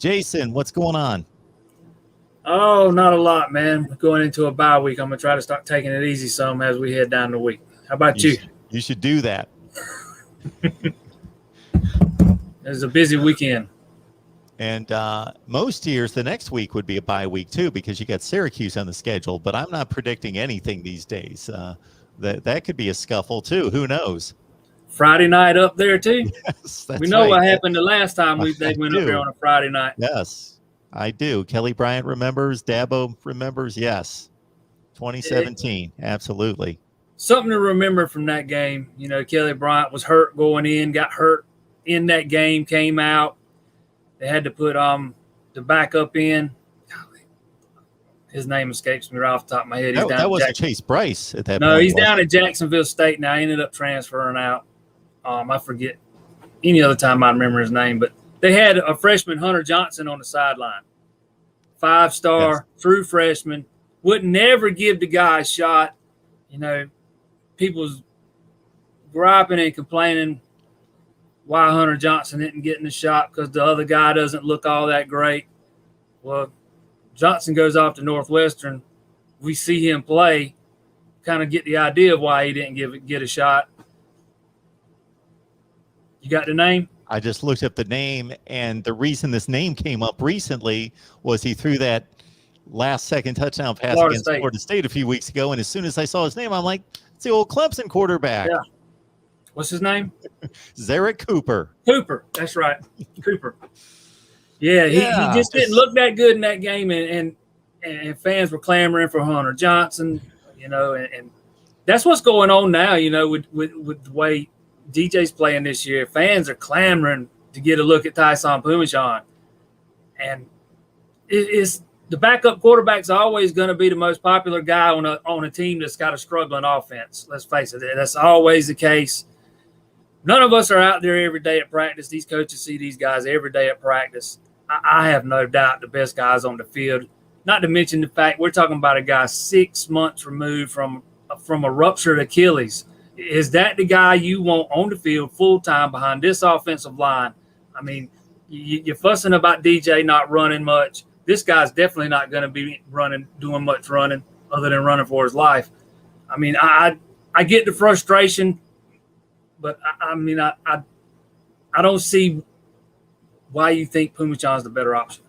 Jason, what's going on? Oh, not a lot, man. Going into a bye week. I'm going to try to start taking it easy some as we head down the week. How about you? You should do that. It was a busy weekend. And most years, the next week would be a bye week, too, because you got Syracuse on the schedule. But I'm not predicting anything these days. That could be a scuffle, too. Who knows? Friday night up there, too? Yes, that's we know right. What happened the last time they went up there on a Friday night. Yes, I do. Kelly Bryant remembers. Dabo remembers. Yes. 2017. Absolutely. Something to remember from that game. You know, Kelly Bryant was hurt going in, got hurt in that game, came out. They had to put the backup in. His name escapes me right off the top of my head. That wasn't Chase Bryce at that point. No, he's down at Jacksonville State now. He ended up transferring out. I forget any other time I remember his name, but they had a freshman, Hunter Johnson, on the sideline. 5-star, true freshman. Would never give the guy a shot. You know, people's griping and complaining why Hunter Johnson isn't getting the shot because the other guy doesn't look all that great. Well, Johnson goes off to Northwestern. We see him play, kind of get the idea of why he didn't get a shot. You got the name? I just looked up the name, and the reason this name came up recently was he threw that last-second touchdown pass against Florida State a few weeks ago, and as soon as I saw his name, I'm like, it's the old Clemson quarterback. Yeah. What's his name? Zarek Cooper. Cooper, that's right. Cooper. Yeah, he just didn't look that good in that game, and fans were clamoring for Hunter Johnson, you know, and that's what's going on now, you know, with the way DJ's playing this year. Fans are clamoring to get a look at Tyson Pumachan. And it's the backup quarterback's always going to be the most popular guy on a team that's got a struggling offense. Let's face it, that's always the case. None of us are out there every day at practice. These coaches see these guys every day at practice. I have no doubt the best guys on the field. Not to mention the fact we're talking about a guy 6 months removed from a ruptured Achilles. Is that the guy you want on the field full-time behind this offensive line? I mean, you're fussing about DJ not running much. This guy's definitely not going to be doing much running other than running for his life. I mean, I get the frustration, but I don't see why you think Pumachan's the better option.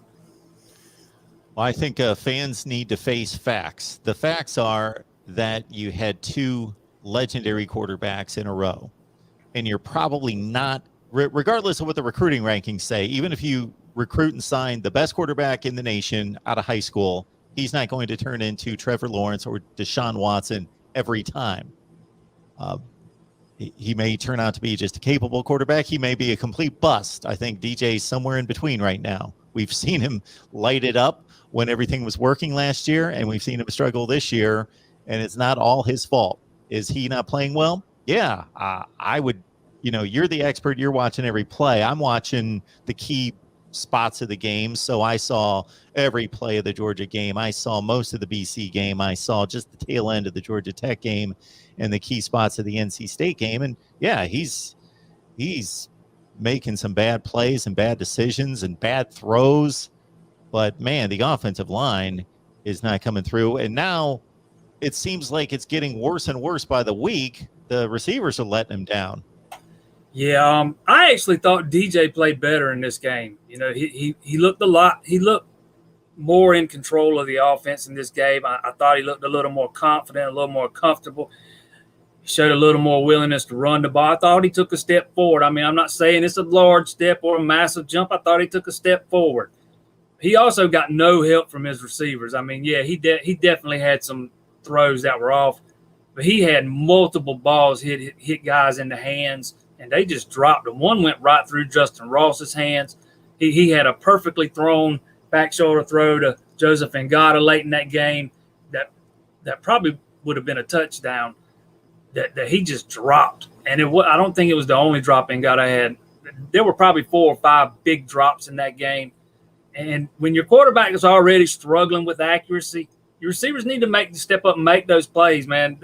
Well, I think fans need to face facts. The facts are that you had two legendary quarterbacks in a row, and you're probably not, regardless of what the recruiting rankings say, even if you recruit and sign the best quarterback in the nation out of high school, he's not going to turn into Trevor Lawrence or Deshaun Watson every time. He may turn out to be just a capable quarterback. He may be a complete bust. I think DJ's somewhere in between right now. We've seen him light it up when everything was working last year, and we've seen him struggle this year, and it's not all his fault. Is he not playing well? Yeah, I would, you're the expert. You're watching every play. I'm watching the key spots of the game. So I saw every play of the Georgia game. I saw most of the BC game. I saw just the tail end of the Georgia Tech game and the key spots of the NC State game. And yeah, he's making some bad plays and bad decisions and bad throws. But man, the offensive line is not coming through. And now it seems like it's getting worse and worse by the week. The receivers are letting him down. Yeah, I actually thought DJ played better in this game. He looked he looked more in control of the offense in this game. I thought he looked a little more confident, a little more comfortable. He showed a little more willingness to run the ball. I thought he took a step forward. I mean, I'm not saying it's a large step or a massive jump. I thought he took a step forward. He also got no help from his receivers. I mean, yeah, he definitely had some throws that were off, but he had multiple balls hit guys in the hands, and they just dropped them. One went right through Justin Ross's hands. He had a perfectly thrown back shoulder throw to Joseph Ngata late in that game that probably would have been a touchdown that he just dropped. And I don't think it was the only drop Ngata had. There were probably 4 or 5 big drops in that game. And when your quarterback is already struggling with accuracy, your receivers need to step up and make those plays, man.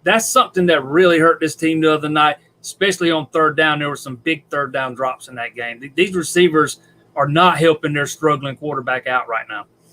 That's something that really hurt this team the other night, especially on third down. There were some big third down drops in that game. These receivers are not helping their struggling quarterback out right now.